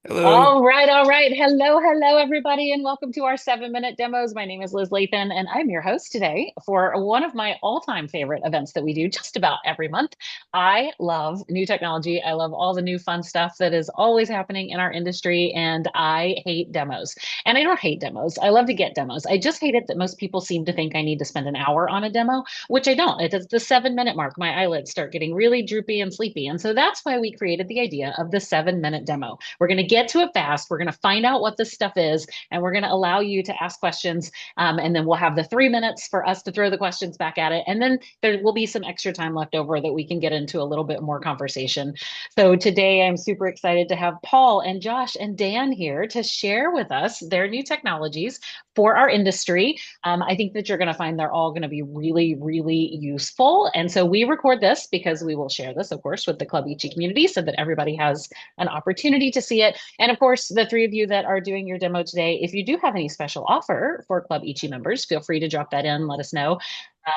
Hello. All right, all right. Hello, everybody, and welcome to our 7 minute demos. My name is Liz Lathan, and I'm your host today for one of my all-time favorite events that we do just about every month. I love new technology. I love all the new fun stuff that is always happening in our industry, and I hate demos. And I don't hate demos. I love to get demos. I just hate it that most people seem to think I need to spend an hour on a demo, which I don't. It is the 7 minute mark. My eyelids start getting really droopy and sleepy. And so that's why we created the idea of the 7 minute demo. We're going to get to it fast. We're going to find out what this stuff is, and we're going to allow you to ask questions. And then we'll have the 3 minutes for us to throw the questions back at it. And then there will be some extra time left over that we can get into a little bit more conversation. So today I'm super excited to have Paul and Josh and Dan here to share with us their new technologies for our industry. I think that you're going to find they're all going to be really, really useful. And so we record this because we will share this, of course, with the Club Ichi community so that everybody has an opportunity to see it. And of course, the three of you that are doing your demo today, if you do have any special offer for Club Ichi members, feel free to drop that in. Let us know.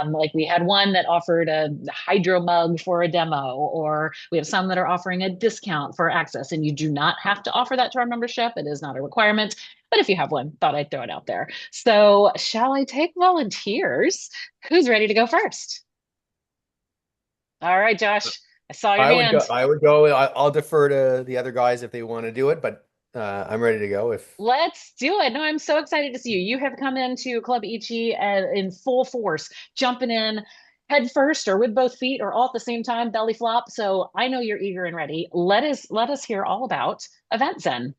Like we had one that offered a hydro mug for a demo, or we have some that are offering a discount for access. And you do not have to offer that to our membership. It is not a requirement. But if you have one, thought I'd throw it out there. So, shall I take volunteers? Who's ready to go first? All right, Josh, I saw your I would go. hand. I would go. I'll defer to the other guys if they want to do it, but I'm ready to go. If Let's do it. No, I'm so excited to see you. You have come into Club Ichi in full force, jumping in head first or with both feet or all at the same time, belly flop. So I know you're eager and ready. Let us hear all about eventzen.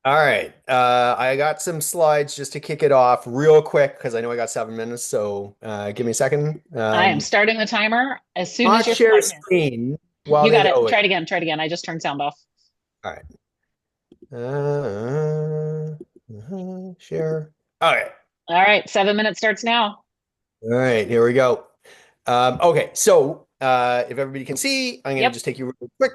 All right, I got some slides just to kick it off real quick because I know I got 7 minutes. So give me a second. I am starting the timer as soon as Not you're share fine. screen while You they got it. load. Try it again. Try it again. I just turned sound off. All right. Share. All right. All right, 7 minutes starts now. All right. Here we go. Okay, so if everybody can see, I'm going to Yep. just take you real quick.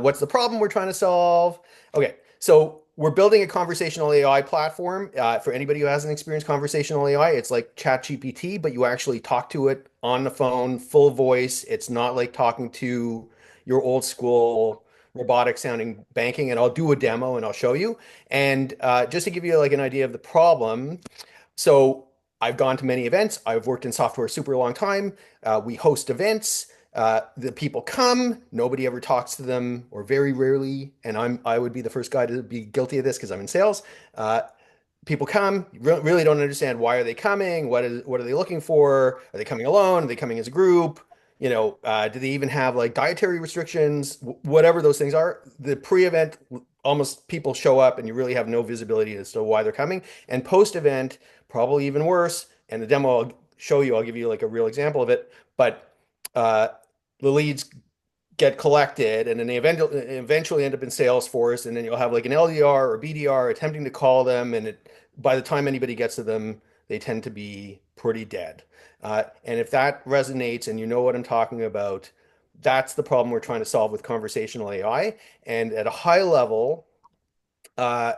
What's the problem we're trying to solve? Okay, so we're building a conversational AI platform. For anybody who hasn't experienced conversational AI, it's like ChatGPT, but you actually talk to it on the phone, full voice. It's not like talking to your old school robotic sounding banking. And I'll do a demo and I'll show you. And just to give you like an idea of the problem, so I've gone to many events. I've worked in software a super long time. We host events. The people come. Nobody ever talks to them, or very rarely. And I would be the first guy to be guilty of this because I'm in sales. Uh, People come, really don't understand why are they coming? What are they looking for? Are they coming alone? Are they coming as a group? Do they even have like dietary restrictions? Whatever those things are, the pre-event almost people show up and you really have no visibility as to why they're coming. And post-event, probably even worse. And the demo I'll show you, I'll give you like a real example of it. But uh, the leads get collected and then they eventually end up in Salesforce and then you'll have like an LDR or BDR attempting to call them and by the time anybody gets to them, they tend to be pretty dead. And if that resonates and you know what I'm talking about, that's the problem we're trying to solve with conversational AI. And at a high level, uh,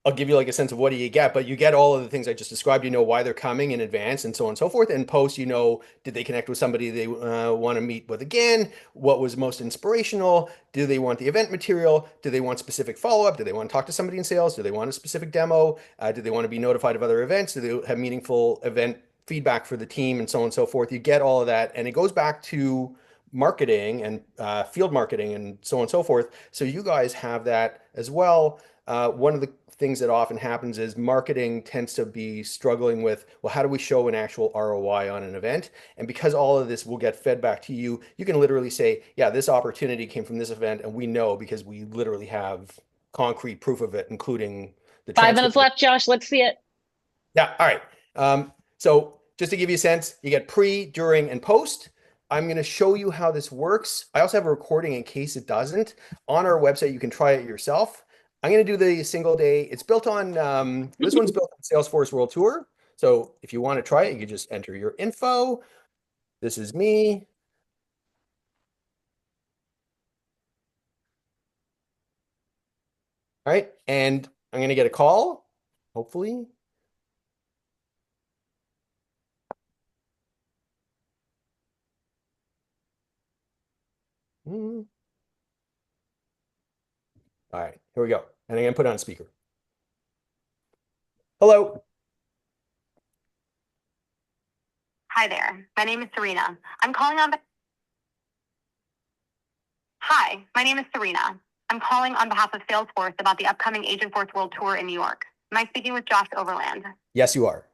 I'll give you like a sense of what do you get, but you get all of the things I just described. You know why they're coming in advance and so on and so forth. And post, did they connect with somebody they want to meet with again? What was most inspirational? Do they want the event material? Do they want specific follow-up? Do they want to talk to somebody in sales? Do they want a specific demo? Do they want to be notified of other events? Do they have meaningful event feedback for the team and so on and so forth? You get all of that. And it goes back to marketing and field marketing and so on and so forth. So you guys have that as well. One of the things that often happens is marketing tends to be struggling with, well, how do we show an actual ROI on an event? And because all of this will get fed back to you, you can literally say, yeah, this opportunity came from this event, and we know because we literally have concrete proof of it, including the 5 minutes transcript. left, Josh. Let's see it. Yeah, all right. So just to give you a sense, you get pre, during, and post. I'm going to show you how this works. I also have a recording in case it doesn't. On our website, you can try it yourself. I'm going to do the single day. It's built on, this one's built on Salesforce World Tour. So if you want to try it, you can just enter your info. This is me. All right. And I'm going to get a call, hopefully. Hmm. All right, here we go. And I'm going to put it on speaker. Hello. Hi there. My name is Serena. I'm calling on. Hi, my name is Serena. I'm calling on behalf of Salesforce about the upcoming Agentforce World Tour in New York. Am I speaking with Josh Overland? Yes, you are.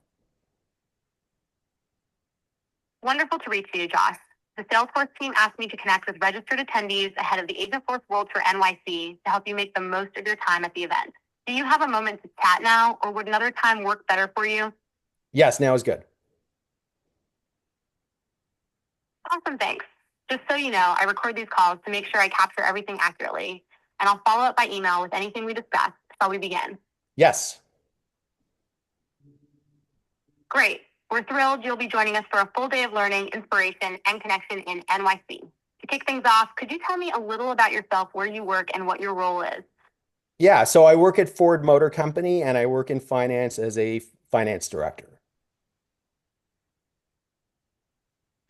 Wonderful to reach you, Josh. The Salesforce team asked me to connect with registered attendees ahead of the Agentforce World Tour NYC to help you make the most of your time at the event. Do you have a moment to chat now, or would another time work better for you? Yes, now is good. Awesome, thanks. Just so you know, I record these calls to make sure I capture everything accurately, and I'll follow up by email with anything we discuss. Shall we begin? Yes. Great. We're thrilled you'll be joining us for a full day of learning, inspiration, and connection in NYC. To kick things off, could you tell me a little about yourself, where you work, and what your role is? Yeah, so I work at Ford Motor Company and I work in finance as a finance director.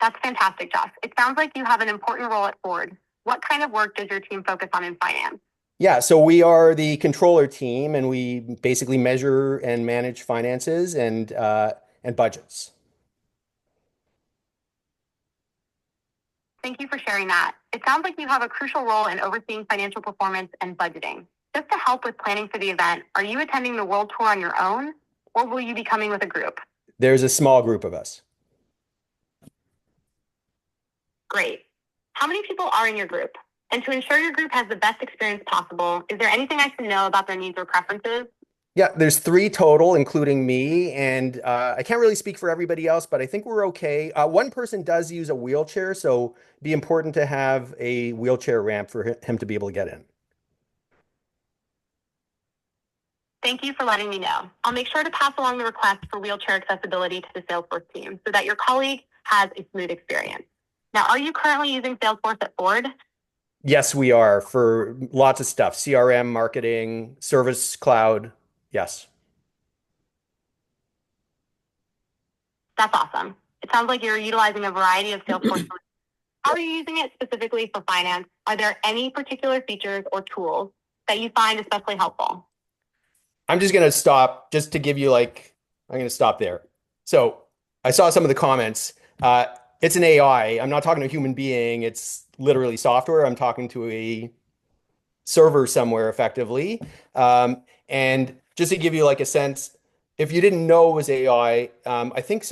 That's fantastic, Josh. It sounds like you have an important role at Ford. What kind of work does your team focus on in finance? Yeah, so we are the controller team and we basically measure and manage finances and budgets. Thank you for sharing that. It sounds like you have a crucial role in overseeing financial performance and budgeting. Just to help with planning for the event, are you attending the World Tour on your own, or will you be coming with a group? There's a small group of us. Great. How many people are in your group? And to ensure your group has the best experience possible, is there anything I should know about their needs or preferences? Yeah, there's three total, including me, and I can't really speak for everybody else, but I think we're okay. One person does use a wheelchair, so it'd be important to have a wheelchair ramp for him to be able to get in. Thank you for letting me know. I'll make sure to pass along the request for wheelchair accessibility to the Salesforce team so that your colleague has a smooth experience. Now, are you currently using Salesforce at Ford? Yes, we are for lots of stuff, CRM, marketing, service cloud. Yes. That's awesome. It sounds like you're utilizing a variety of Salesforce solutions. How are you using it specifically for finance? Are there any particular features or tools that you find especially helpful? I'm just going to stop just to give you like, I'm going to stop there. So I saw some of the comments. It's an AI. I'm not talking to a human being. It's literally software. I'm talking to a server somewhere effectively. And just to give you like a sense, if you didn't know it was AI, I think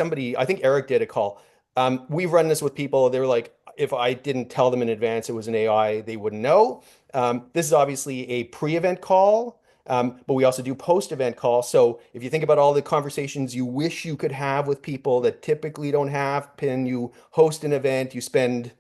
Eric did a call. We've run this with people. They were like, if I didn't tell them in advance it was an AI, they wouldn't know. This is obviously a pre-event call, but we also do post-event calls. So if you think about all the conversations you wish you could have with people that typically don't have, Pin, you host an event, you spend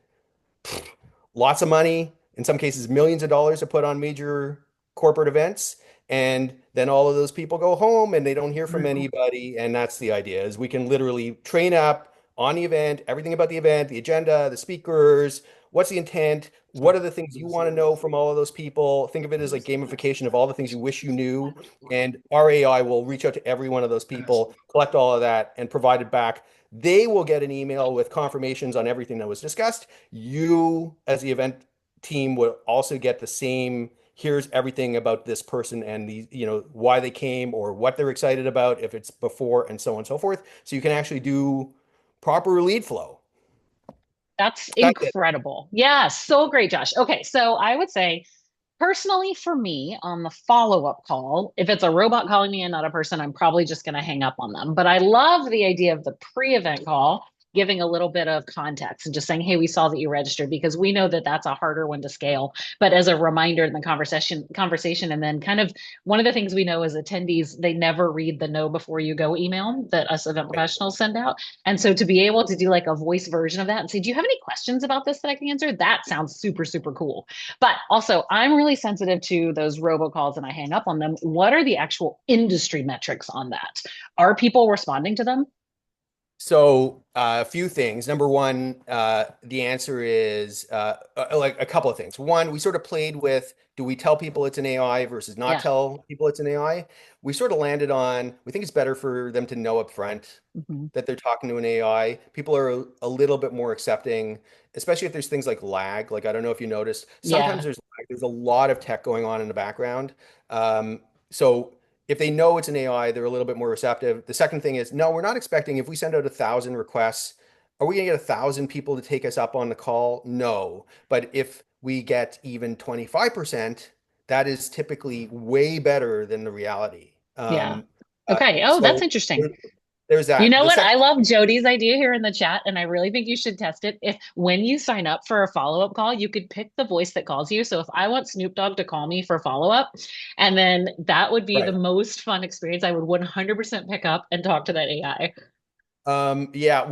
lots of money, in some cases millions of dollars to put on major corporate events. And then all of those people go home and they don't hear from anybody. And that's the idea is we can literally train up on the event, everything about the event, the agenda, the speakers, what's the intent, what are the things you want to know from all of those people. Think of it as like gamification of all the things you wish you knew. And our AI will reach out to every one of those people, collect all of that, and provide it back. They will get an email with confirmations on everything that was discussed. You, as the event team, will also get the same. Here's everything about this person and the, why they came or what they're excited about, if it's before, and so on and so forth. So you can actually do proper lead flow. That's That's it. incredible. Yeah, so great, Josh. Okay, so I would say personally, for me, on the follow-up call, if it's a robot calling me and not a person, I'm probably just going to hang up on them. But I love the idea of the pre-event call, giving a little bit of context and just saying, "Hey, we saw that you registered," because we know that that's a harder one to scale. But as a reminder in the conversation, and then kind of one of the things we know as attendees, they never read the "know before you go" email that us event professionals send out. And so to be able to do like a voice version of that and say, "Do you have any questions about this that I can answer?" That sounds super, super cool. But also, I'm really sensitive to those robocalls and I hang up on them. What are the actual industry metrics on that? Are people responding to them? So, a few things. Number one, the answer is like a couple of things. One, we sort of played with, do we tell people it's an AI versus not Yeah. tell people it's an AI? We sort of landed on, we think it's better for them to know up front Hmm. that they're talking to an AI. People are a little bit more accepting, especially if there's things like lag. Like, I don't know if you noticed, sometimes Yeah. there's lag. There's a lot of tech going on in the background. So if they know it's an AI, they're a little bit more receptive. The second thing is, no, we're not expecting if we send out 1,000 requests, are we going to get 1,000 people to take us up on the call? No. But if we get even 25%, that is typically way better than the reality. Yeah. Okay. Oh, that's So interesting. there's You that. know The what? I second, love Jody's idea here in the chat, and I really think you should test it. If when you sign up for a follow-up call, you could pick the voice that calls you. So if I want Snoop Dogg to call me for follow-up, and then that would be the right. most fun experience. I would 100% pick up and talk to that AI. Yeah,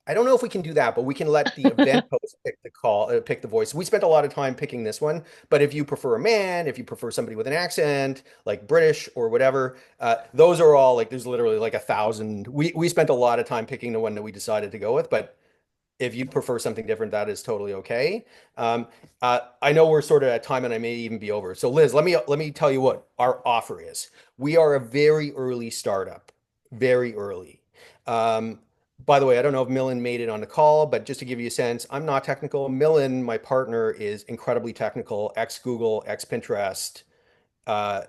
I don't know if we can do that, but we can let the event host pick the call, pick the voice. We spent a lot of time picking this one, but if you prefer a man, if you prefer somebody with an accent, like British or whatever, those are all like there's literally like 1,000. We spent a lot of time picking the one that we decided to go with, but if you prefer something different, that is totally okay. I know we're sort of at time, and I may even be over. So, Liz, let me tell you what our offer is. We are a very early startup, very early. Um, by the way, I don't know if Millen made it on the call, but just to give you a sense, I'm not technical. Millen, my partner, is incredibly technical, ex Google, ex Pinterest. Uh,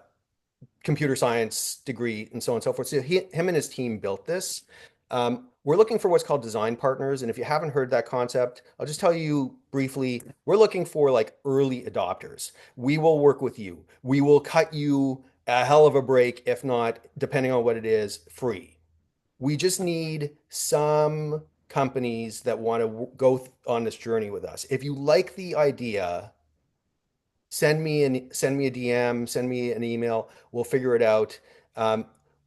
Computer science degree and so on and so forth. So him and his team built this. We're looking for what's called design partners. And if you haven't heard that concept, I'll just tell you briefly, we're looking for like early adopters. We will work with you. We will cut you a hell of a break, if not, depending on what it is, free. We just need some companies that want to go on this journey with us. If you like the idea, send me a DM, send me an email. We'll figure it out. Um,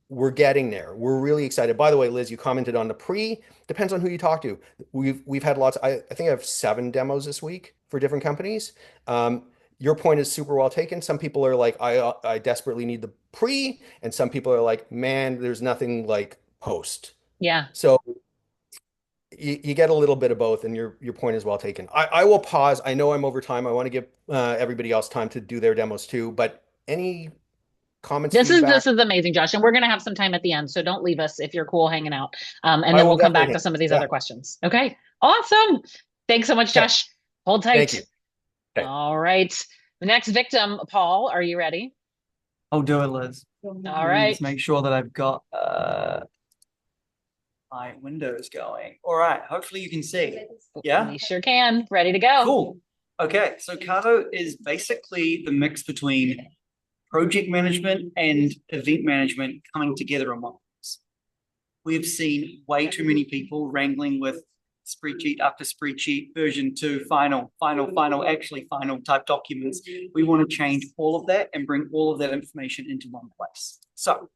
we're getting there. We're really excited. By the way, Liz, you commented on the pre. Depends on who you talk to. We've had lots. I think I have 7 demos this week for different companies. Um, your point is super well taken. Some people are like, I desperately need the pre, and some people are like, man, there's nothing like post. Yeah. So you get a little bit of both, and your point is well taken. I will pause. I know I'm over time. I want to give everybody else time to do their demos too. But any comments, This feedback? is amazing, Josh. And we're gonna have some time at the end. So don't leave us if you're cool hanging out. And I then will we'll come definitely back hang. to some of these Yeah. other questions. Okay. Awesome. Thanks so much, Okay. Josh. Hold Thank tight. you. Okay. All right. The next victim, Paul, are you ready? I'll do it, Liz. All Let me just right. make sure that I've got my windows going. All right. Hopefully you can see. Yeah? We sure can. Ready to go. Cool. Okay. So Carvo is basically the mix between project management and event management coming together in one place. We've seen way too many people wrangling with spreadsheet after spreadsheet, version 2, actually final type documents. We want to change all of that and bring all of that information into one place. So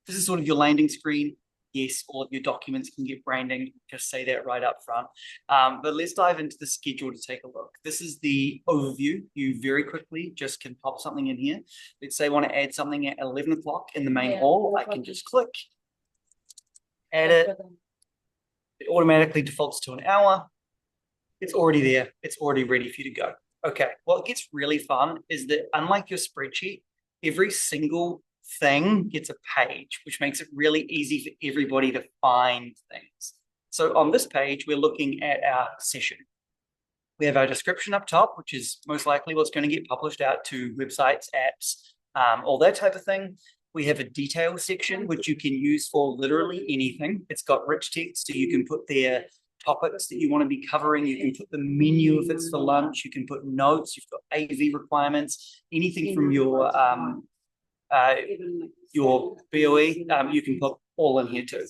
this is sort of your landing screen. Yes, all of your documents can get branding. Just say that right up front. But let's dive into the schedule to take a look. This is the overview. You very quickly just can pop something in here. Let's say I want to add something at 11 o'clock in the main hall. I can just click, add it. It automatically defaults to an hour. It's already there. It's already ready for you to go. Okay, what gets really fun is that unlike your spreadsheet, every single thing gets a page, which makes it really easy for everybody to find things. So on this page, we're looking at our session. We have our description up top, which is most likely what's going to get published out to websites, apps, all that type of thing. We have a detail section, which you can use for literally anything. It's got rich text, so you can put there topics that you want to be covering. You can put the menu if it's for lunch. You can put notes. You've got AV requirements, anything from your BOE, you can put all in here too.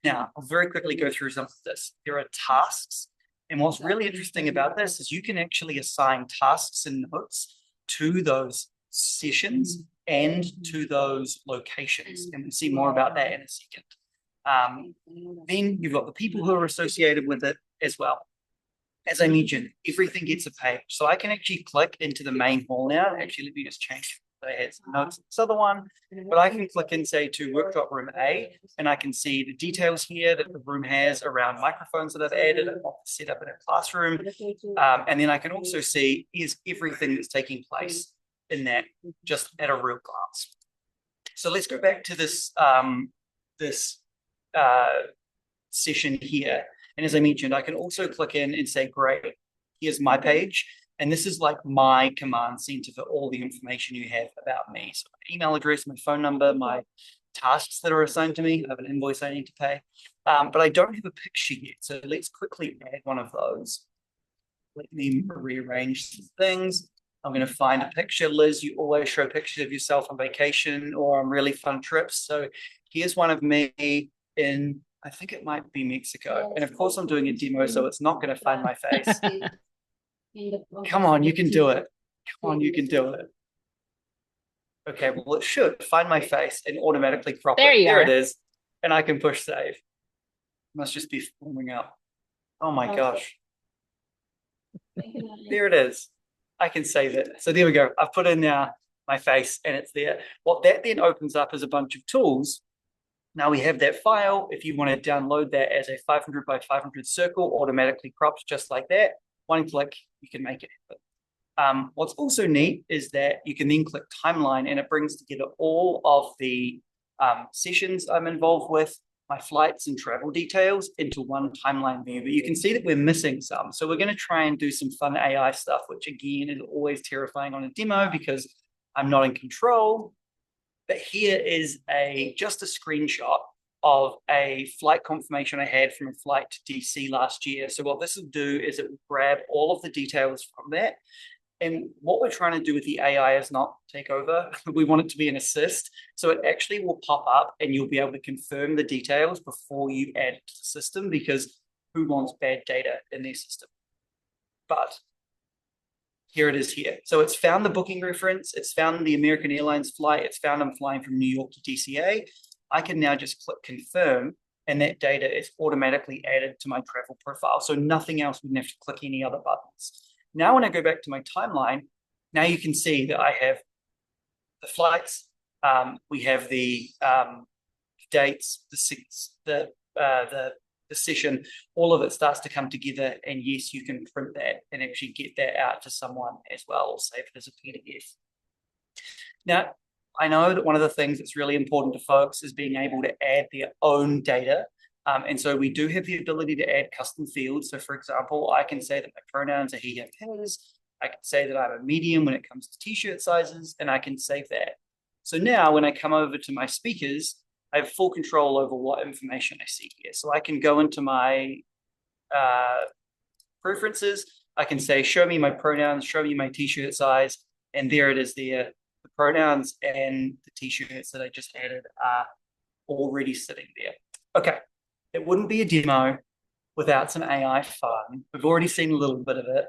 Now, I'll very quickly go through some of this. There are tasks. And what's really interesting about this is you can actually assign tasks and notes to those sessions and to those locations. And we'll see more about that in a second. Then you've got the people who are associated with it as well. As I mentioned, everything gets a page. So I can actually click into the main hall now. Actually, let me just change I had some notes on this other one, but I can click in, say, to workshop room A, and I can see the details here that the room has around microphones that I've added and what to set up in a classroom. And then I can also see is everything that's taking place in that just at a real glance. So let's go back to this session here. And as I mentioned, I can also click in and say, great, here's my page. And this is like my command center for all the information you have about me. So my email address, my phone number, my tasks that are assigned to me. I have an invoice I need to pay. But I don't have a picture yet. So let's quickly add one of those. Let me rearrange some things. I'm going to find a picture. Liz, you always show pictures of yourself on vacation or on really fun trips. So here's one of me in, I think it might be Mexico. And of course I'm doing a demo, so it's not going to find my face. Come on, you can do it. Come on, you can do it. Okay, well, it should find my face and automatically crop it. There it is. And I can push save. Must just be forming up. Oh my gosh. There it is. I can save it. So there we go. I've put in now my face and it's there. What that then opens up is a bunch of tools. Now we have that file. If you want to download that as a 500 by 500 circle, automatically cropped just like that. One click, you can make it happen. What's also neat is that you can then click timeline and it brings together all of the sessions I'm involved with, my flights and travel details into one timeline view. But you can see that we're missing some. So we're going to try and do some fun AI stuff, which again is always terrifying on a demo because I'm not in control. But here is just a screenshot of a flight confirmation I had from a flight to DC last year. So what this will do is it will grab all of the details from that. And what we're trying to do with the AI is not take over. We want it to be an assist. So it actually will pop up and you'll be able to confirm the details before you add it to the system, because who wants bad data in their system? But here it is here. So it's found the booking reference. It's found the American Airlines flight. It's found I'm flying from New York to DCA. I can now just click confirm and that data is automatically added to my travel profile. So nothing else would have to click any other buttons. Now, when I go back to my timeline, now you can see that I have the flights, we have the dates, the session, all of it starts to come together. And yes, you can print that and actually get that out to someone as well, or save it as a PDF. Now, I know that one of the things that's really important to folks is being able to add their own data. And so we do have the ability to add custom fields. So for example, I can say that my pronouns are he, him, his. I can say that I'm a medium when it comes to t-shirt sizes, and I can save that. So now when I come over to my speakers, I have full control over what information I see here. So I can go into my preferences. I can say, show me my pronouns, show me my t-shirt size. And there it is there. The pronouns and the t-shirts that I just added are already sitting there. Okay. It wouldn't be a demo without some AI fun. We've already seen a little bit of it,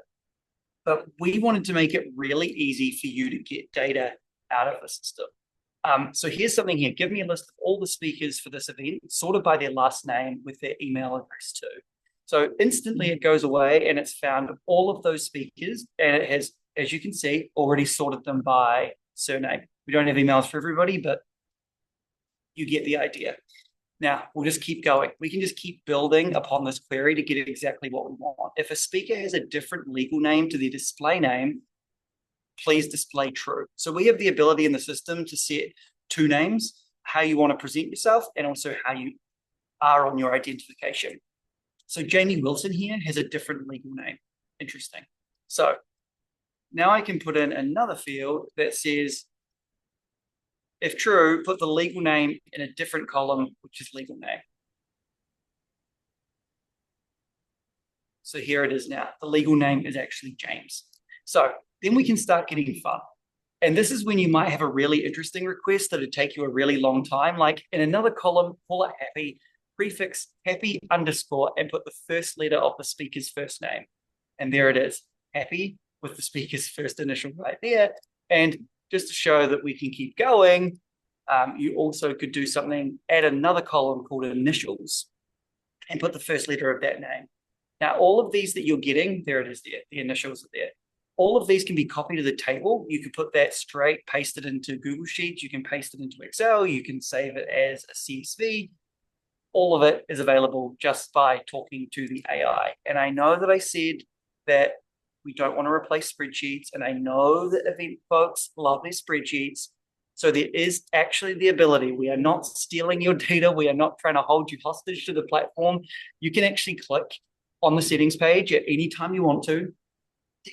but we wanted to make it really easy for you to get data out of the system. So here's something here. Give me a list of all the speakers for this event, sorted by their last name with their email address too. So instantly it goes away and it's found all of those speakers, and it has, as you can see, already sorted them by surname. We don't have emails for everybody, but you get the idea. Now, we'll just keep going. We can just keep building upon this query to get exactly what we want. If a speaker has a different legal name to their display name, please display true. So we have the ability in the system to set two names, how you want to present yourself, and also how you are on your identification. So Jamie Wilson here has a different legal name. Interesting. So now I can put in another field that says, if true, put the legal name in a different column, which is legal name. So here it is now. The legal name is actually James. So then we can start getting fun. And this is when you might have a really interesting request that would take you a really long time. Like in another column, call it happy, prefix happy underscore, and put the first letter of the speaker's first name. And there it is, happy with the speaker's first initial right there. And just to show that we can keep going, you also could do something, add another column called initials and put the first letter of that name. Now, all of these that you're getting, there it is there, the initials are there. all of these can be copied to the table. You can put that straight, paste it into Google Sheets. You can paste it into Excel. You can save it as a CSV. All of it is available just by talking to the AI. And I know that I said that we don't want to replace spreadsheets, and I know that event folks love their spreadsheets. So there is actually the ability. We are not stealing your data. We are not trying to hold you hostage to the platform. You can actually click on the settings page at any time you want to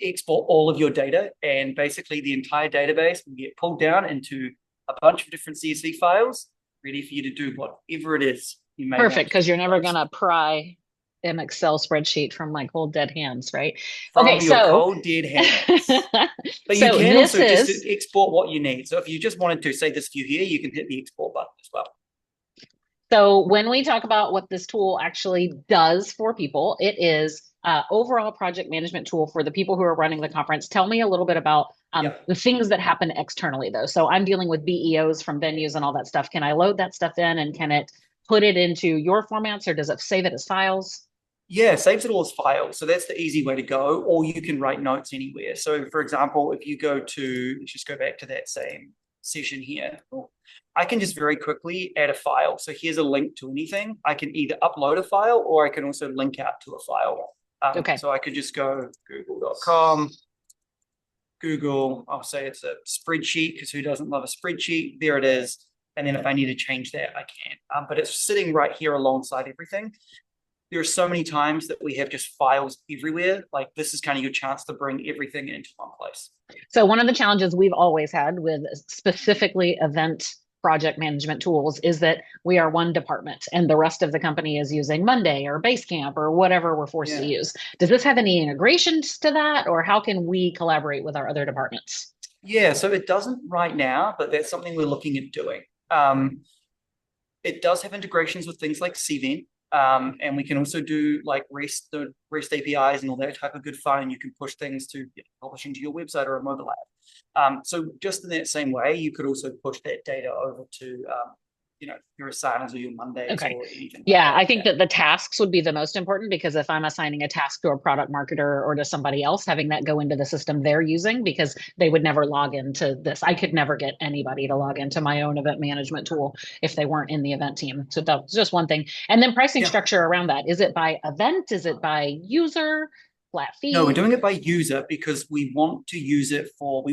export all of your data, and basically the entire database will get pulled down into a bunch of different CSV files, ready for you to do whatever it is you may Perfect, want to do because you're with never those. gonna pry an Excel spreadsheet from my cold dead hands, right? Okay, From your cold dead hands. But you so can this also just is export what you need. So if you just wanted to say this view here, you can hit the export button as well. So when we talk about what this tool actually does for people, it is overall project management tool for the people who are running the conference. Tell me a little bit about Yeah. the things that happen externally, though. So I'm dealing with BEOs from venues and all that stuff. Can I load that stuff in, and can it put it into your formats, or does it save it as files? Yeah, saves it all as files. So that's the easy way to go, or you can write notes anywhere. So for example, if you go to, let's just go back to that same session here. I can just very quickly add a file. So here's a link to anything. I can either upload a file, or I can also link out to a file. Okay. So I could just go google.com, Google, I'll say it's a spreadsheet, because who doesn't love a spreadsheet? There it is. And then if I need to change that, I can. But it's sitting right here alongside everything. There are so many times that we have just files everywhere. Like, this is kind of your chance to bring everything into one place. So one of the challenges we've always had with specifically event project management tools is that we are one department and the rest of the company is using Monday or Basecamp or whatever we're forced to Yeah. use. Does this have any integrations to that, or how can we collaborate with our other departments? Yeah, so it doesn't right now, but that's something we're looking at doing. It does have integrations with things like Cvent, and we can also do like the REST APIs and all that type of good fun. And you can push things to publishing to your website or a mobile app. So just in that same way, you could also push that data over to your Asanas or your Mondays Okay. or anything. Yeah, like I think that the tasks would be the most important, because if I'm assigning a task to a product marketer or to somebody else, having that go into the system they're using, because they would never log into this. I could never get anybody to log into my own event management tool if they weren't in the event team. So that's just one thing. And then pricing Yeah. structure around that. Is it by event? Is it by user? Flat No, we're fee? doing it by user, because we want you to use it for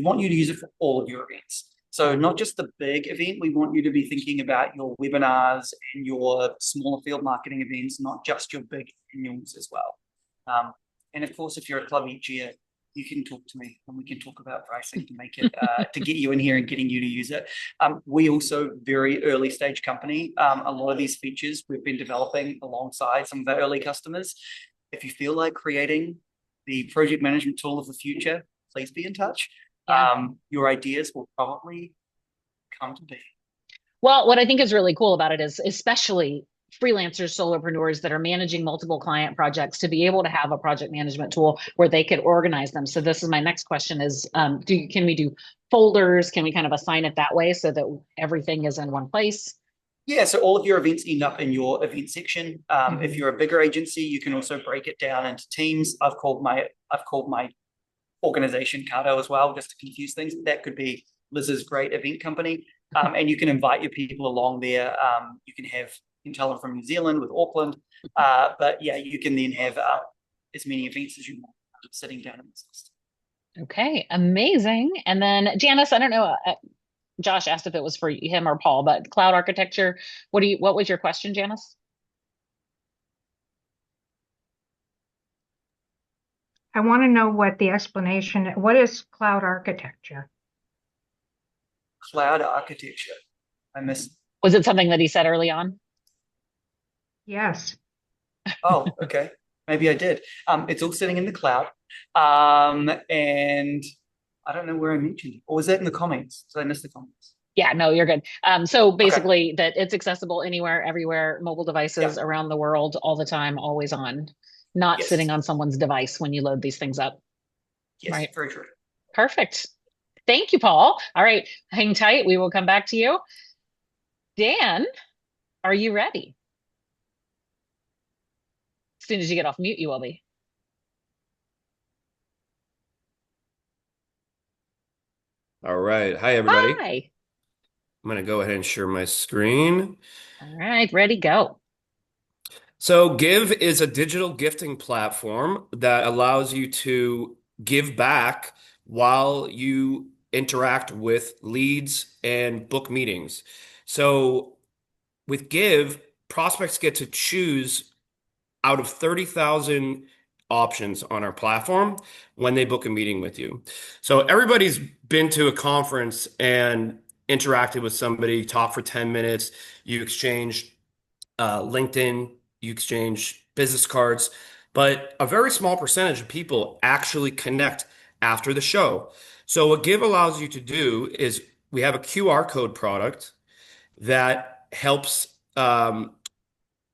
all of your events. So not just the big event, we want you to be thinking about your webinars and your smaller field marketing events, not just your big annuals as well. And of course, if you're a club each year, you can talk to me and we can talk about pricing to make it to get you in here and getting you to use it. We also very early stage company. A lot of these features we've been developing alongside some of our early customers. If you feel like creating the project management tool of the future, please be in touch. Yeah. Your ideas will probably come to be. Well, what I think is really cool about it is, especially freelancers, solopreneurs that are managing multiple client projects, to be able to have a project management tool where they could organize them. So this is my next question is, can we do folders? Can we kind of assign it that way so that everything is in one place? Yeah, so all of your events end up in your event section. If you're a bigger agency, you can also break it down into teams. I've called my organization Cardo as well, just to confuse things. That could be Liz's great event company. And you can invite your people along there. You can tell them from New Zealand with Auckland. But yeah, you can then have as many events as you want sitting down in the system. Okay, amazing. And then Janice, I don't know, Josh asked if it was for him or Paul, but cloud architecture, what was your question, Janice? I want to know what the explanation, what is cloud architecture? Cloud architecture. I missed. Was it something that he said early on? Yes. Oh, okay. Maybe I did. It's all sitting in the cloud. And I don't know where I mentioned it. Or was that in the comments? Did I miss the comments? Yeah, no, you're good. So basically that it's accessible anywhere, everywhere, mobile devices around the world, all the time, always on, not sitting on someone's device when you load these things up. Yes, right. Very true. Perfect. Thank you, Paul. All right, hang tight. We will come back to you. Dan, are you ready? As soon as you get off mute, you will be. All right. Hi, everybody. Hi. I'm going to go ahead and share my screen. All right, ready, go. So, Give is a digital gifting platform that allows you to give back while you interact with leads and book meetings. So, with Give, prospects get to choose out of 30,000 options on our platform when they book a meeting with you. So everybody's been to a conference and interacted with somebody, talked for 10 minutes, you exchange LinkedIn, you exchange business cards, but a very small percentage of people actually connect after the show. So what Give allows you to do is we have a QR code product that helps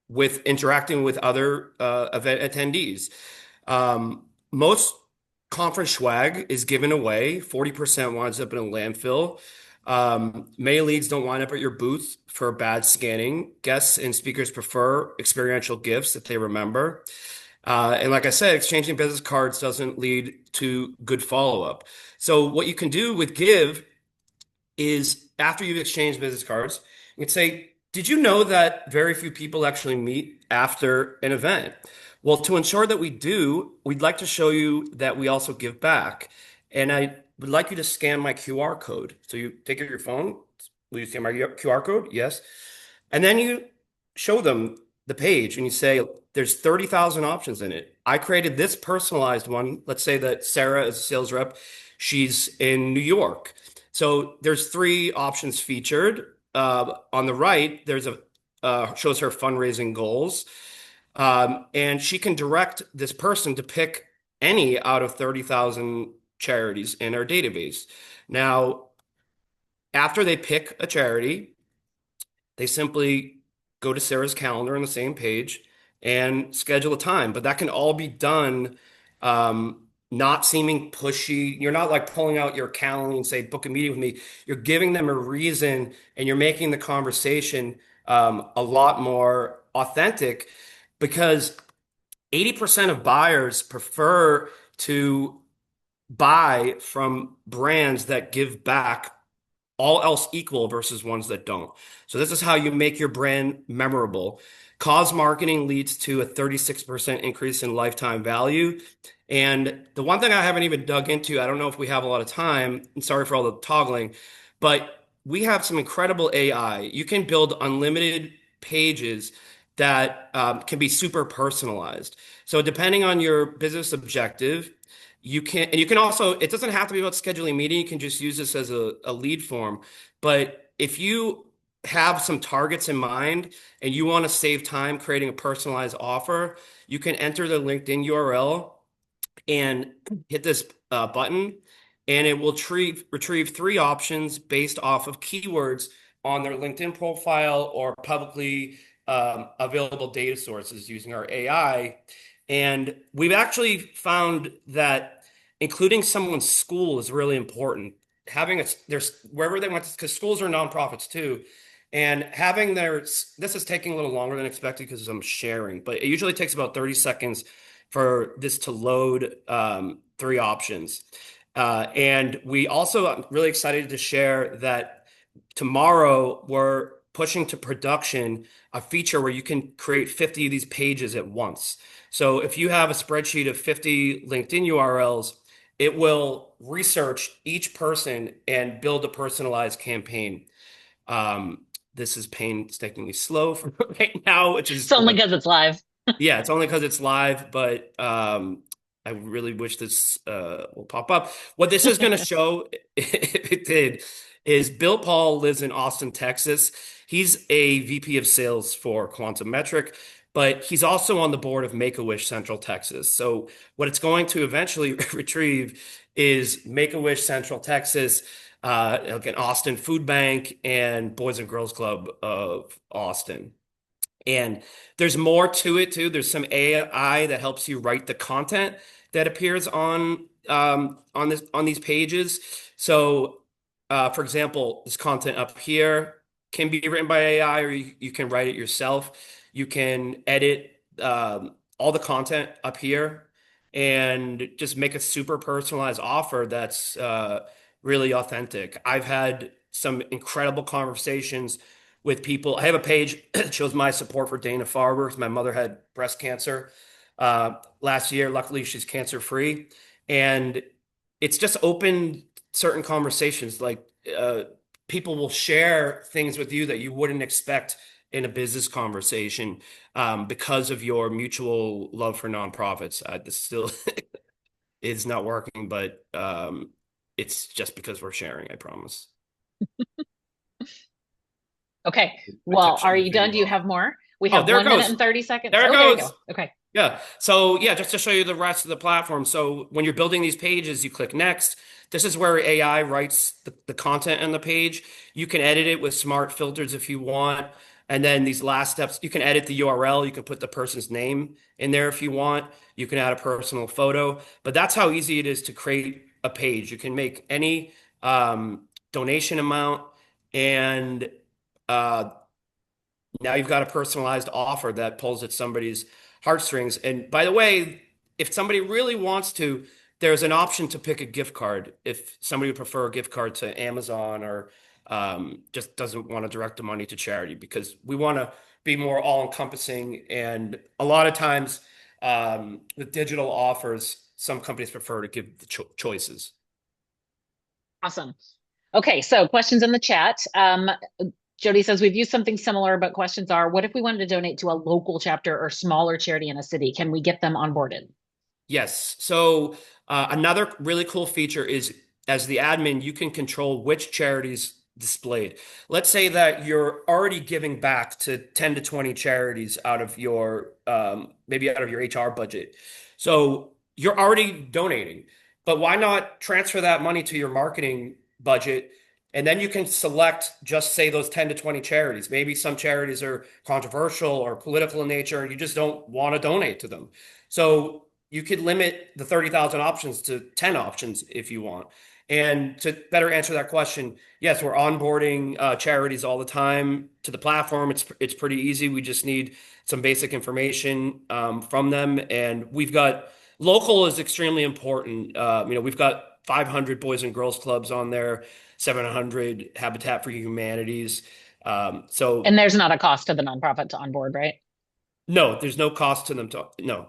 with interacting with other event attendees. Most conference swag is given away. 40% winds up in a landfill. Many leads don't wind up at your booth for bad scanning. Guests and speakers prefer experiential gifts that they remember. And like I said, exchanging business cards doesn't lead to good follow-up. So what you can do with Give is after you've exchanged business cards, you can say, did you know that very few people actually meet after an event? Well, to ensure that we do, we'd like to show you that we also give back. And I would like you to scan my QR code. So you take out your phone. Will you scan my QR code? Yes. And then you show them the page and you say, there's 30,000 options in it. I created this personalized one. Let's say that Sarah is a sales rep. She's in New York. So there's three options featured. On the right, there's a shows her fundraising goals, and she can direct this person to pick any out of 30,000 charities in our database. Now, after they pick a charity, they simply go to Sarah's calendar on the same page and schedule a time. But that can all be done not seeming pushy. You're not like pulling out your calendar and say, book a meeting with me. You're giving them a reason and you're making the conversation a lot more authentic because 80% of buyers prefer to buy from brands that give back all else equal versus ones that don't. So this is how you make your brand memorable. Cause marketing leads to a 36% increase in lifetime value. And the one thing I haven't even dug into, I don't know if we have a lot of time, and sorry for all the toggling, but we have some incredible AI. You can build unlimited pages that can be super personalized. So depending on your business objective, you can also, it doesn't have to be about scheduling a meeting. You can just use this as a lead form. But if you have some targets in mind and you want to save time creating a personalized offer, you can enter the LinkedIn URL and hit this button, and it will retrieve three options based off of keywords on their LinkedIn profile or publicly available data sources using our AI. And we've actually found that including someone's school is really important. Having there's wherever they went, because schools are nonprofits too. And having this is taking a little longer than expected because I'm sharing, but it usually takes about 30 seconds for this to load three options. And we also, I'm really excited to share that tomorrow we're pushing to production a feature where you can create 50 of these pages at once. So if you have a spreadsheet of 50 LinkedIn URLs, it will research each person and build a personalized campaign. This is painstakingly slow for right now, which It's is only what because it's live. yeah, it's only because it's live, but I really wish this will pop up. What this is going to show, if it did, is Bill Paul lives in Austin, Texas. He's a VP of sales for Quantum Metric, but he's also on the board of Make-A-Wish Central Texas. So what it's going to eventually retrieve is Make-A-Wish Central Texas, like an Austin Food Bank and Boys and Girls Club of Austin. And there's more to it too. There's some AI that helps you write the content that appears on these pages. So, for example, this content up here can be written by AI, or you can write it yourself. You can edit all the content up here and just make a super personalized offer that's really authentic. I've had some incredible conversations with people. I have a page that shows my support for Dana-Farber because my mother had breast cancer last year. Luckily, she's cancer free. And it's just opened certain conversations. Like people will share things with you that you wouldn't expect in a business conversation because of your mutual love for nonprofits. This still is not working, but it's just because we're sharing, I promise. Okay. I took Well, are the you done? Do video you off. have more? We Oh, have there it 1 minute goes. and 30 seconds. There it Oh, there you go. goes. Okay. Yeah. So yeah, just to show you the rest of the platform. So when you're building these pages, you click next. This is where AI writes the content on the page. You can edit it with smart filters if you want. And then these last steps, you can edit the URL. You can put the person's name in there if you want. You can add a personal photo. But that's how easy it is to create a page. You can make any donation amount and uh, now you've got a personalized offer that pulls at somebody's heartstrings. And by the way, if somebody really wants to, there's an option to pick a gift card. If somebody would prefer a gift card to Amazon or just doesn't want to direct the money to charity, because we want to be more all-encompassing. And a lot of times with digital offers, some companies prefer to give the choices. Awesome. Okay. So questions in the chat. Jody says we've used something similar, but questions are, what if we wanted to donate to a local chapter or smaller charity in a city? Can we get them onboarded? Yes. So another really cool feature is as the admin, you can control which charities displayed. Let's say that you're already giving back to 10 to 20 charities out of your maybe out of your HR budget. So you're already donating, but why not transfer that money to your marketing budget? And then you can select just say those 10 to 20 charities. Maybe some charities are controversial or political in nature, and you just don't want to donate to them. So you could limit the 30,000 options to 10 options if you want. And to better answer that question, yes, we're onboarding charities all the time to the platform. It's pretty easy. We just need some basic information from them, and we've got local is extremely important. We've got 500 Boys and Girls Clubs on there, 700 Habitat for Humanities. And So there's not a cost to the nonprofit to onboard, right? no, there's no cost to them to no.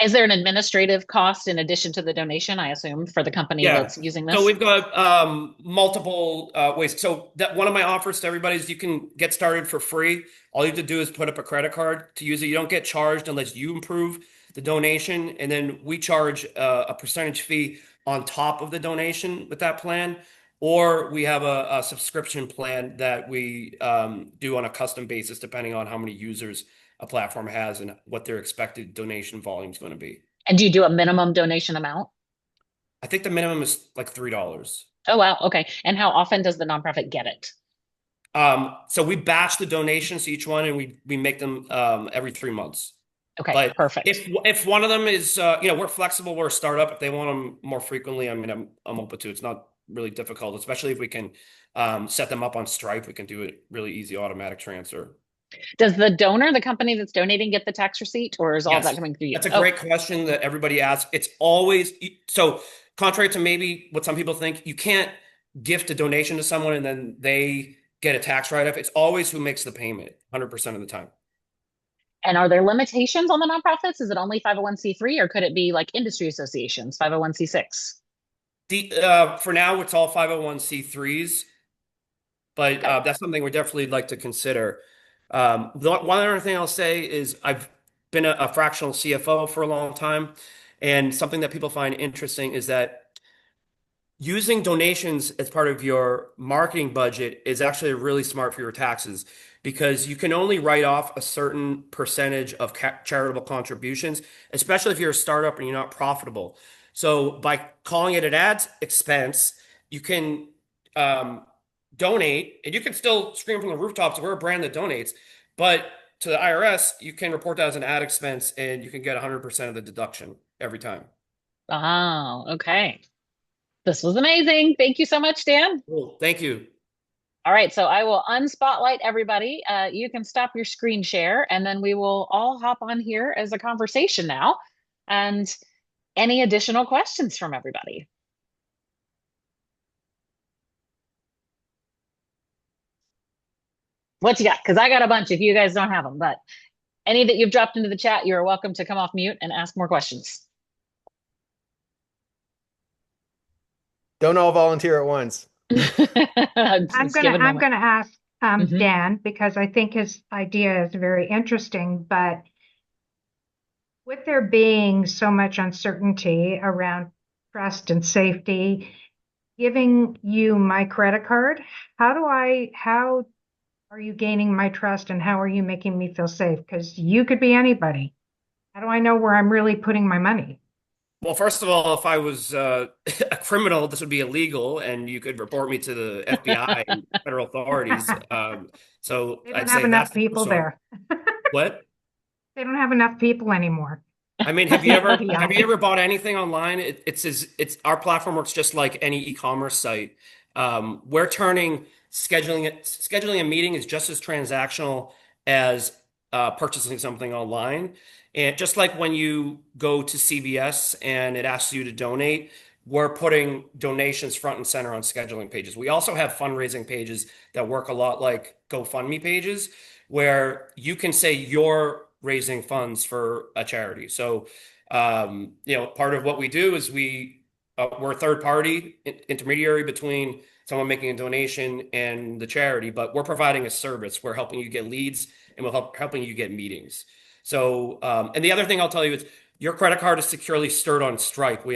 Is there an administrative cost in addition to the donation, I assume, for the company Yeah. that's using So this? we've got multiple ways. So that one of my offers to everybody is you can get started for free. All you have to do is put up a credit card to use it. You don't get charged unless you improve the donation, and then we charge a percentage fee on top of the donation with that plan. Or we have a subscription plan that we do on a custom basis, depending on how many users a platform has and what their expected donation volume is going to be. And do you do a minimum donation amount? I think the minimum is like $3. Oh, wow. Okay. And how often does the nonprofit get it? So we batch the donations to each one, and we make them every 3 months. Okay, But perfect. if one of them is we're flexible, we're a startup. If they want them more frequently, I mean, I'm open to it. It's not really difficult, especially if we can set them up on Stripe. We can do it really easy automatic transfer. Does the donor, the company that's donating, get the tax receipt, or is all of that Yes, coming through you? that's a Oh, great question that everybody asks. It's always so contrary to maybe what some people think, you can't gift a donation to someone and then they get a tax write-off. It's always who makes the payment 100% of the time. and are there limitations on the nonprofits? Is it only 501c3 or could it be like industry associations, 501c6? For now, it's all 501(c)(3)s, but Okay. that's something we definitely like to consider. One other thing I'll say is I've been a fractional CFO for a long time, and something that people find interesting is that using donations as part of your marketing budget is actually really smart for your taxes because you can only write off a certain percentage of charitable contributions, especially if you're a startup and you're not profitable. So by calling it an ad expense, you can um, donate, and you can still scream from the rooftops, we're a brand that donates, but to the IRS, you can report that as an ad expense and you can get 100% of the deduction every time. Oh, okay. This was amazing. Thank you so much, Dan. Cool. Thank you. All right, so I will unspotlight everybody. You can stop your screen share, and then we will all hop on here as a conversation now. And any additional questions from everybody? What you got? Because I got a bunch if you guys don't have them, but any that you've dropped into the chat, you're welcome to come off mute and ask more questions. Don't all volunteer at once. Just give it a I'm moment. gonna ask Mhm. Dan because I think his idea is very interesting, but with there being so much uncertainty around trust and safety, giving you my credit card, how are you gaining my trust and how are you making me feel safe? Because you could be anybody. How do I know where I'm really putting my money? Well, first of all, if I was a criminal, this would be illegal, and you could report me to the FBI and federal authorities. So They don't I'd have say that's enough the first people one. there. What? They don't have enough people anymore. I mean, The FBI. have you ever bought anything online? It's our platform works just like any e-commerce site. We're turning scheduling a meeting is just as transactional as purchasing something online. And just like when you go to CVS and it asks you to donate, we're putting donations front and center on scheduling pages. We also have fundraising pages that work a lot like GoFundMe pages where you can say you're raising funds for a charity. So, part of what we do is we're a third party intermediary between someone making a donation and the charity, but we're providing a service. We're helping you get leads and helping you get meetings. So, and the other thing I'll tell you is your credit card is securely stored on Stripe.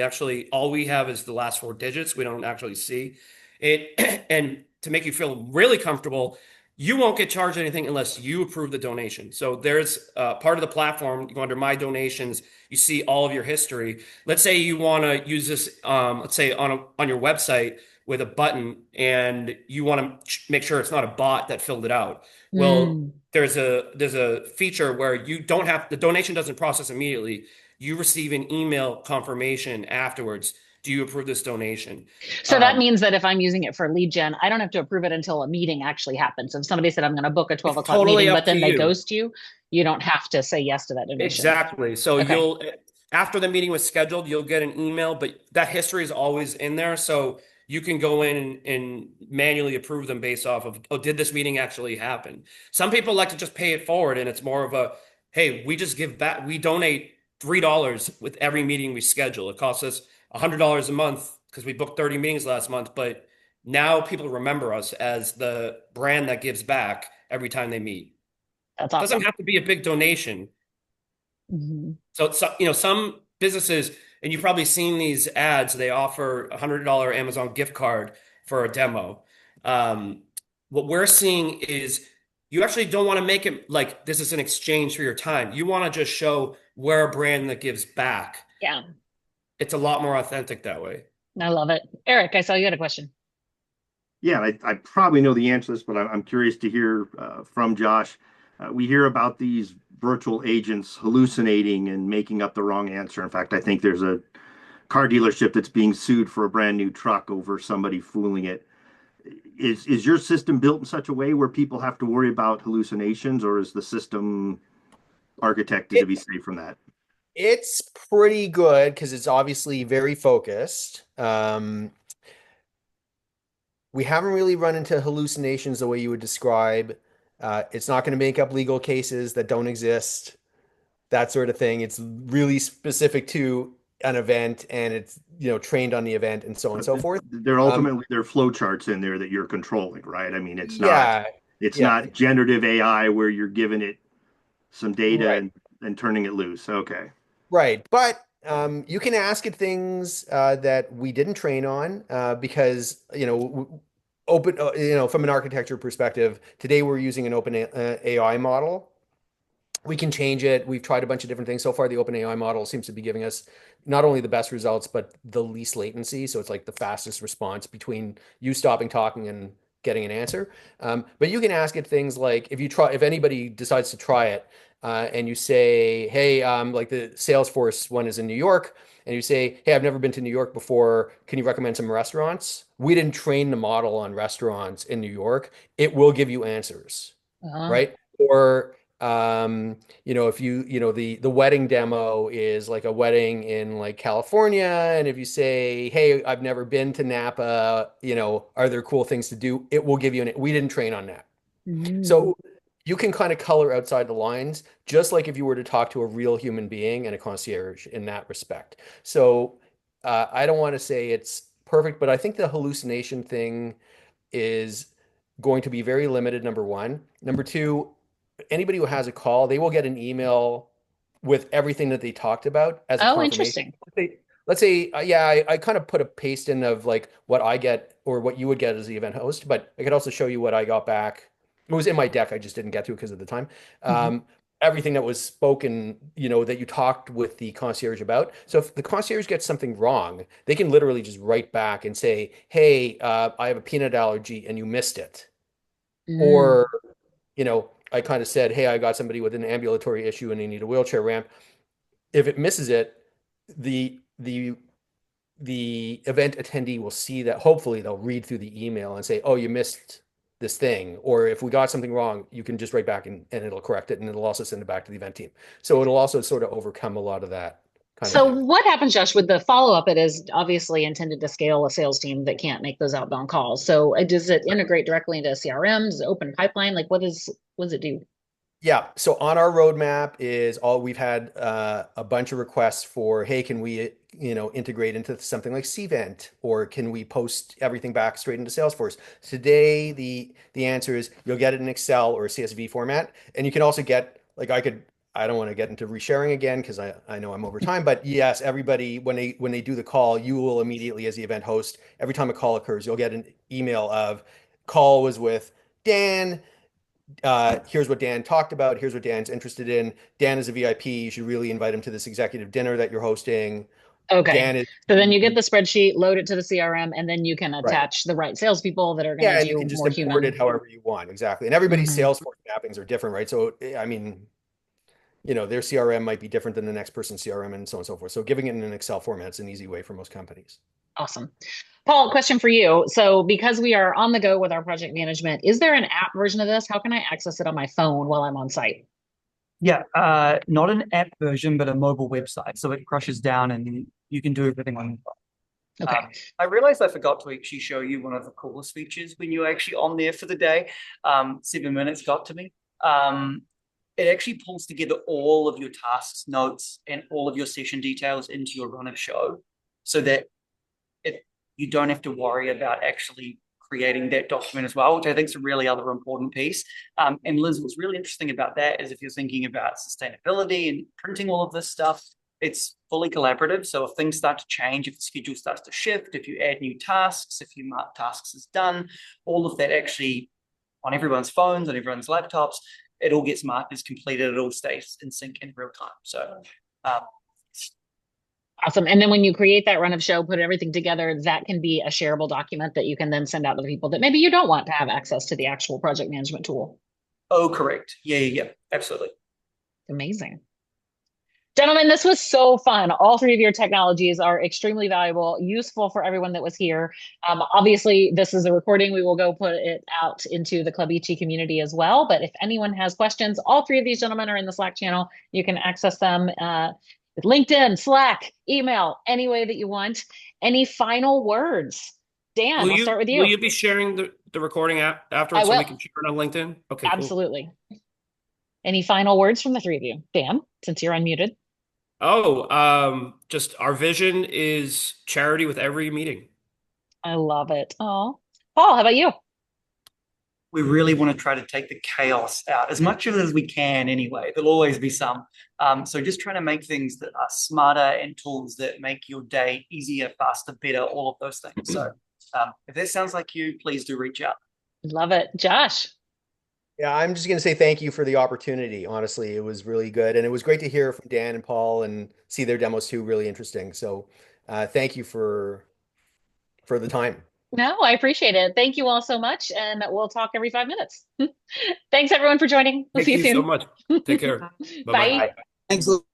All we have is the last four digits. We don't actually see it. And to make you feel really comfortable, you won't get charged anything unless you approve the donation. So there's part of the platform. You go under My Donations. You see all of your history. Let's say you want to use this. Let's say on your website with a button, and you want to make sure it's not a bot that filled it out. Well, Mm, there's a feature where you don't have the donation doesn't process immediately. You receive an email confirmation afterwards. Do you approve this donation? so that Um, means that if I'm using it for lead gen, I don't have to approve it until a meeting actually happens. So if somebody said I'm going to book a 12 it's o'clock totally meeting, up but to then they you. ghost you, you don't have to say yes to that donation. Exactly. So Okay. after the meeting was scheduled, you'll get an email, but that history is always in there. So you can go in and manually approve them based off of, oh, did this meeting actually happen? Some people like to just pay it forward and it's more of a, hey, we just give back, we donate $3 with every meeting we schedule. It costs us $100 a month because we booked 30 meetings last month, but now people remember us as the brand that gives back every time they meet. That's Doesn't awesome. have to be a big donation. Mhm. So, some businesses, and you've probably seen these ads, they offer a $100 Amazon gift card for a demo. Um, what we're seeing is you actually don't want to make it like this is an exchange for your time. You want to just show we're a brand that gives back. Yeah, It's a lot more authentic that way. I love it. Eric, I saw you had a question. Yeah, I probably know the answer to this, but I'm curious to hear from Josh. We hear about these virtual agents hallucinating and making up the wrong answer. In fact, I think there's a car dealership that's being sued for a brand new truck over somebody fooling it. Is your system built in such a way where people have to worry about hallucinations, or is the system architected to It be safe from that? it's pretty good because it's obviously very focused. We haven't really run into hallucinations the way you would describe. It's not going to make up legal cases that don't exist, that sort of thing. It's really specific to an event and it's, trained on the event and so on and But so forth. they're Um, ultimately there are flow charts in there that you're controlling, right? I mean, yeah, it's yeah, not generative AI where you're giving it some data right, and turning it loose. Okay. right. But you can ask it things that we didn't train on because, open, from an architecture perspective, today we're using an open AI model. We can change it. We've tried a bunch of different things. So far, the OpenAI model seems to be giving us not only the best results, but the least latency. So it's like the fastest response between you stopping talking and getting an answer. But you can ask it things like if anybody decides to try it, and you say, hey, like the Salesforce one is in New York, and you say, hey, I've never been to New York before. Can you recommend some restaurants? We didn't train the model on restaurants in New York. It will give you answers, Uh, right? Or if the wedding demo is like a wedding in like California, and if you say, "Hey, I've never been to Napa, are there cool things to do?" It will give you we didn't train on that. Mm. So you can kind of color outside the lines, just like if you were to talk to a real human being and a concierge in that respect. So I don't want to say it's perfect, but I think the hallucination thing is going to be very limited, number one. Number two, anybody who has a call, they will get an email with everything that they talked about as a Oh, confirmation. interesting. Let's say, yeah, I kind of put a paste in of like what I get or what you would get as the event host, but I could also show you what I got back. It was in my deck. I just didn't get to it because of the time. Mhm. Everything that was spoken, that you talked with the concierge about. So if the concierge gets something wrong, they can literally just write back and say, "Hey, I have a peanut allergy and you missed it." Mm. Or, I kind of said, "Hey, I got somebody with an ambulatory issue and they need a wheelchair ramp." If it misses it, the the the event attendee will see that. Hopefully they'll read through the email and say, "Oh, you missed this thing." Or if we got something wrong, you can just write back and it'll correct it and it'll also send it back to the event team. So it'll also sort of overcome a lot of that kind of So thing. what happens, Josh, with the follow-up? It is obviously intended to scale a sales team that can't make those outbound calls. So does it integrate directly into CRM? Does it open pipeline? Like what does it do? Yeah. So on our roadmap is all we've had a bunch of requests for, hey, can we, integrate into something like Cvent, or can we post everything back straight into Salesforce? Today, the answer is you'll get it in Excel or a CSV format, and you can also get like I don't want to get into resharing again because I know I'm over time, but yes, everybody when they do the call, you will immediately as the event host, every time a call occurs, you'll get an email of call was with Dan. Here's what Dan talked about. Here's what Dan's interested in. Dan is a VIP. You should really invite him to this executive dinner that you're hosting. Okay. Dan is So then you get the spreadsheet, load it to the CRM, and then you can right. attach the right salespeople that are going to Yeah, and you can do just more import it human. however you want. Exactly. And everybody's Hmm. Salesforce mappings are different, right? So, I mean, their CRM might be different than the next person's CRM and so on and so forth. So giving it in an Excel format is an easy way for most companies. Awesome. Paul, question for you. So because we are on the go with our project management, is there an app version of this? How can I access it on my phone while I'm on site? Yeah, not an app version, but a mobile website. So it crushes down and you can do everything on your phone. Okay. I realized I forgot to actually show you one of the coolest features when you're actually on there for the day. 7 minutes got to me. It actually pulls together all of your tasks, notes, and all of your session details into your run of show so that it you don't have to worry about actually creating that document as well, which I think is a really other important piece. And Liz, what's really interesting about that is if you're thinking about sustainability and printing all of this stuff, it's fully collaborative. So if things start to change, if the schedule starts to shift, if you add new tasks, if you mark tasks as done, all of that actually on everyone's phones, on everyone's laptops, it all gets marked as completed. It all stays in sync in real time. So um, Awesome. And then when you create that run of show, put everything together, that can be a shareable document that you can then send out to the people that maybe you don't want to have access to the actual project management tool. oh, correct. Yeah, absolutely. Amazing. Gentlemen, this was so fun. All three of your technologies are extremely valuable, useful for everyone that was here. Obviously, this is a recording. We will go put it out into the Club Ichi community as well. But if anyone has questions, all three of these gentlemen are in the Slack channel. You can access them with LinkedIn, Slack, email, any way that you want. Any final words? Dan, Will we'll you start with will you. you be sharing the recording I afterwards so we will. can share it on LinkedIn? Okay, cool. Absolutely. Any final words from the three of you? Dan, since you're unmuted. Oh, just our vision is charity with every meeting. I love it. Oh, Paul, how about you? We really want to try to take the chaos out as much of it as we can anyway. There'll always be some. So just trying to make things that are smarter and tools that make your day easier, faster, better, all of those things. So if that sounds like you, please do reach out. Love it. Josh. Yeah, I'm just going to say thank you for the opportunity. Honestly, it was really good. And it was great to hear from Dan and Paul and see their demos too. Really interesting. So thank you for the time. No, I appreciate it. Thank you all so much. And we'll talk every 5 minutes. Thanks everyone for joining. We'll see Thank you you so soon. much. Take care. Bye bye. Bye. Bye. Thanks, Lou.